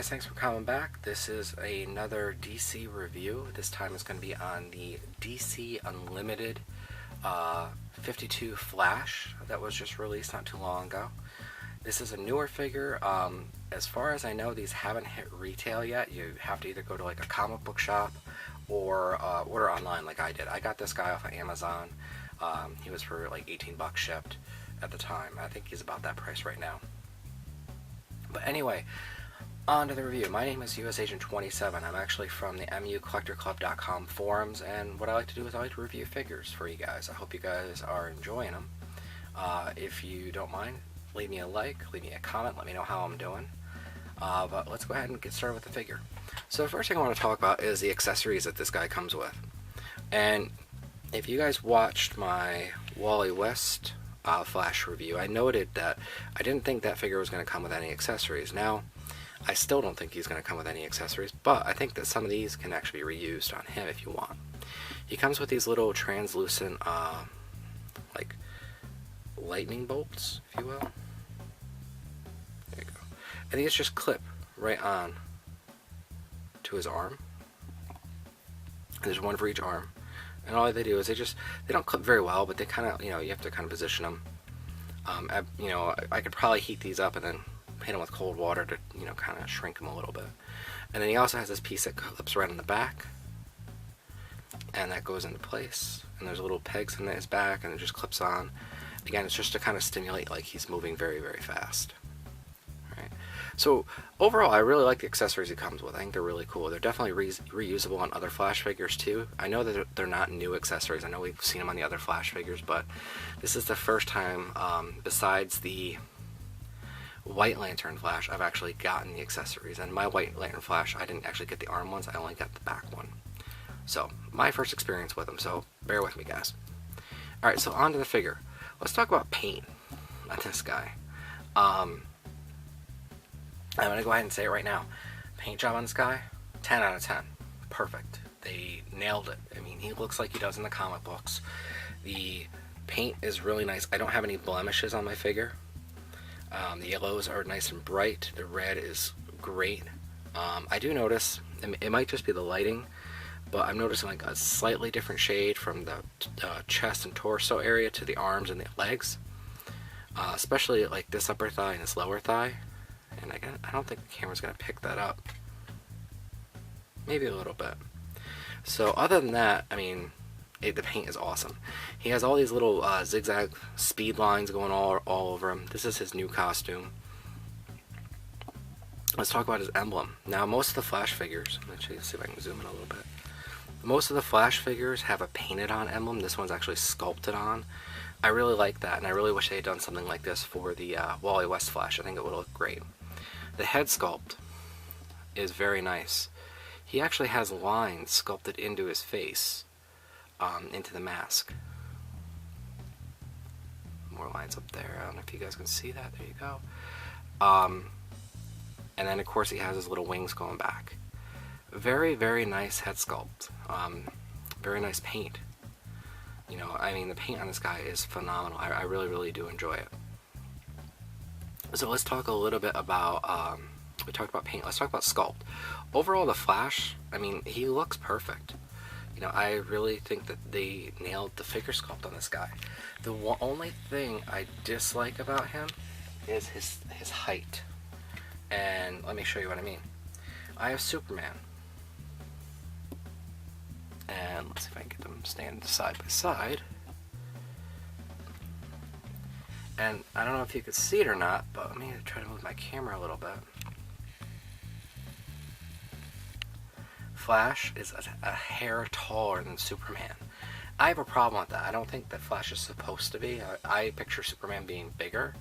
guys, thanks for coming back. This is another DC review. This time it's going to be on the DC Unlimited 52 Flash that was just released not too long ago. This is a newer figure. As far as I know, these haven't hit retail yet. You have to either go to like a comic book shop or order online like I did. I got this guy off of Amazon. He was for like 18 bucks shipped at the time. I think he's about that price right now. But anyway, on to the review. My name is US Agent 27. I'm actually from the MUCollectorClub.com forums, and what I like to do is I like to review figures for you guys. I hope you guys are enjoying them. If you don't mind, leave me a like, leave me a comment, let me know how I'm doing. But let's go ahead and get started with the figure. So the first thing I want to talk about is the accessories that this guy comes with. And if you guys watched my Wally West Flash review, I noted that I didn't think that figure was going to come with any accessories. Now, I still don't think he's going to come with any accessories, but I think that some of these can actually be reused on him if you want. He comes with these little translucent, like, lightning bolts, if you will. There you go. And these just clip right on to his arm. There's one for each arm. And all they do is they don't clip very well, but they kind of, you have to kind of position them. I could probably heat these up and then hit them with cold water to, kind of shrink them a little bit. And then he also has this piece that clips right on the back, and that goes into place. And there's little pegs in his back, and it just clips on. Again, it's just to kind of stimulate like he's moving very, very fast. Right. So overall, I really like the accessories he comes with. I think they're really cool. They're definitely reusable on other Flash figures too. I know that they're not new accessories. I know we've seen them on the other Flash figures, but this is the first time, besides the White Lantern Flash, I've actually gotten the accessories. And my White Lantern Flash, I didn't actually get the arm ones. I only got the back one. So my first experience with them. So bear with me, guys. All right, so on to the figure. Let's talk about paint on this guy. I'm going to go ahead and say it right now. Paint job on this guy, 10 out of 10. Perfect. They nailed it. I mean, he looks like he does in the comic books. The paint is really nice. I don't have any blemishes on my figure. The yellows are nice and bright. The red is great. I do notice, it might just be the lighting, but I'm noticing like a slightly different shade from the chest and torso area to the arms and the legs. Especially like this upper thigh and this lower thigh. And again, I don't think the camera's going to pick that up. Maybe a little bit. So other than that, I mean, the paint is awesome. He has all these little zigzag speed lines going all over him. This is his new costume. Let's talk about his emblem. Now, most of the Flash figures, actually, let's see if I can zoom in a little bit. Most of the Flash figures have a painted on emblem. This one's actually sculpted on. I really like that, and I really wish they had done something like this for the Wally West Flash. I think it would look great. The head sculpt is very nice. He actually has lines sculpted into his face, into the mask. More lines up there. I don't know if you guys can see that. There you go. And then, of course, he has his little wings going back. Very, very nice head sculpt. Very nice paint. I mean, the paint on this guy is phenomenal. I really, really do enjoy it. So let's talk a little bit about, we talked about paint, let's talk about sculpt. Overall, the Flash, I mean, he looks perfect. I really think that they nailed the figure sculpt on this guy. The only thing I dislike about him is his height. And let me show you what I mean. I have Superman. And let's see if I can get them standing side by side. And I don't know if you could see it or not, but let me try to move my camera a little bit. Flash is a hair taller than Superman. I have a problem with that. I don't think that Flash is supposed to be. I picture Superman being bigger.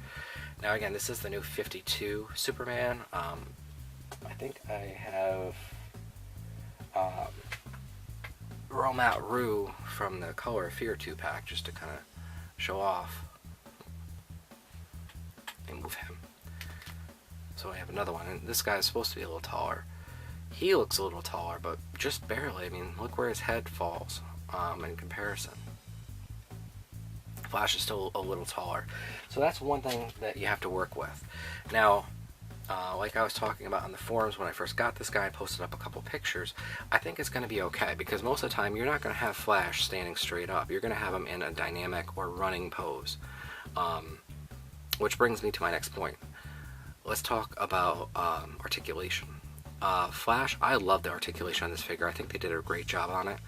Now again, this is the new 52 Superman. I think I have Romat Rue from the Color of Fear 2-pack just to kind of show off. And move him. So I have another one, and this guy is supposed to be a little taller. He looks a little taller, but just barely. I mean, look where his head falls in comparison. Flash is still a little taller. So that's one thing that you have to work with. Now, like I was talking about on the forums when I first got this guy, I posted up a couple pictures. I think it's going to be okay, because most of the time you're not going to have Flash standing straight up. You're going to have him in a dynamic or running pose. Which brings me to my next point. Let's talk about articulation. Flash, I love the articulation on this figure. I think they did a great job on it.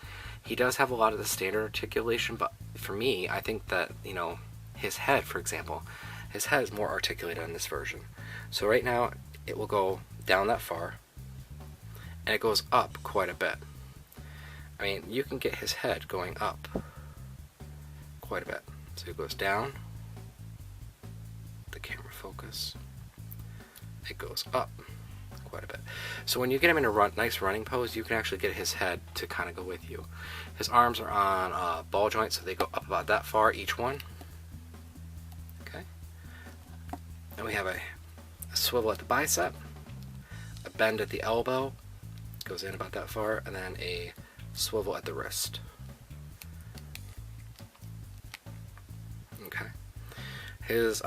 He does have a lot of the standard articulation, but for me, I think that, you know, his head, for example, his head is more articulated in this version. So right now, it will go down that far, and it goes up quite a bit. I mean, you can get his head going up quite a bit. So it goes down, the camera focus, it goes up quite a bit. So when you get him in a nice running pose, you can actually get his head to kind of go with you. His arms are on ball joints, so they go up about that far, each one. Okay. And we have a swivel at the bicep, a bend at the elbow, goes in about that far, and then a swivel at the wrist. Okay. His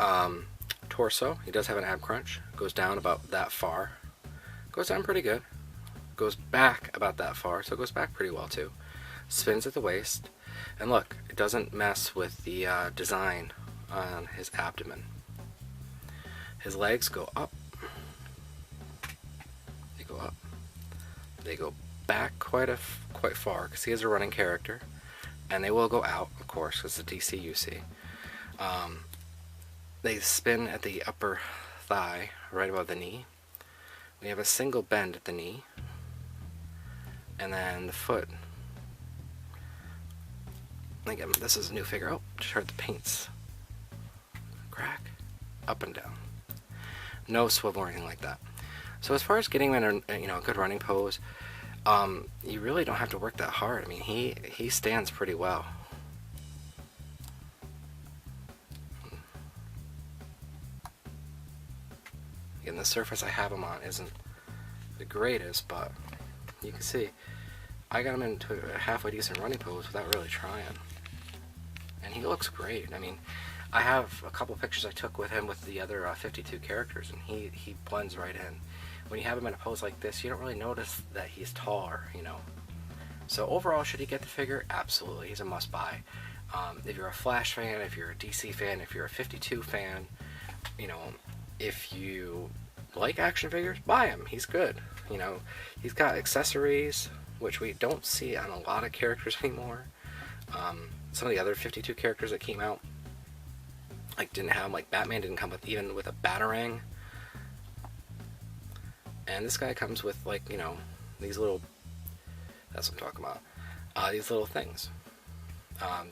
torso, he does have an ab crunch, goes down about that far, goes down pretty good, goes back about that far, so it goes back pretty well too. Spins at the waist, and look, it doesn't mess with the design on his abdomen. His legs go up, they go up, they go back quite far, because he is a running character, and they will go out, of course, because it's a DC UC. They spin at the upper thigh, right above the knee. We have a single bend at the knee, and then the foot. Again, this is a new figure. Oh, just heard the paints crack, up and down. No swivel or anything like that. So as far as getting him in a good running pose, you really don't have to work that hard. I mean, he stands pretty well. Again, the surface I have him on isn't the greatest, but you can see I got him into a halfway decent running pose without really trying. And he looks great. I mean, I have a couple pictures I took with him with the other 52 characters, and he blends right in. When you have him in a pose like this, you don't really notice that he's taller, you know. So overall, should he get the figure? Absolutely. He's a must-buy. If you're a Flash fan, if you're a DC fan, if you're a 52 fan, you know, if you like action figures, buy him. He's good. You know, he's got accessories, which we don't see on a lot of characters anymore. Some of the other 52 characters that came out, like, didn't have, like, Batman didn't come with even with a Batarang. And this guy comes with, like, you know, these little, that's what I'm talking about, these little things.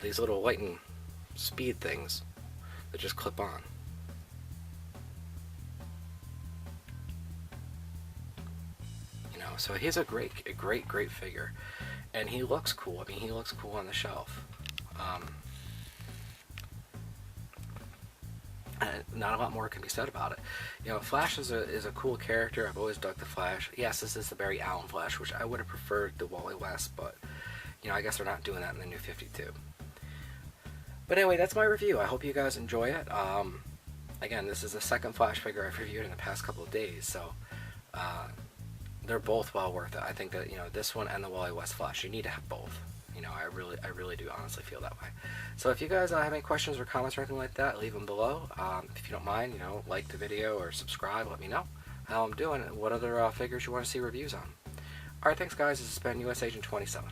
These little light and speed things that just clip on. You know, so he's a great figure. And he looks cool. I mean, he looks cool on the shelf. Not a lot more can be said about it. You know, Flash is a cool character. I've always dug the Flash. Yes, this is the Barry Allen Flash, which I would have preferred the Wally West, but, you know, I guess they're not doing that in the new 52. But anyway, that's my review. I hope you guys enjoy it. Again, this is the second Flash figure I've reviewed in the past couple of days, so they're both well worth it. I think that, you know, this one and the Wally West Flash, you need to have both. You know, I really do honestly feel that way. So if you guys have any questions or comments or anything like that, leave them below. If you don't mind, you know, like the video or subscribe. Let me know how I'm doing and what other figures you want to see reviews on. Alright, thanks guys. This has been US Agent 27.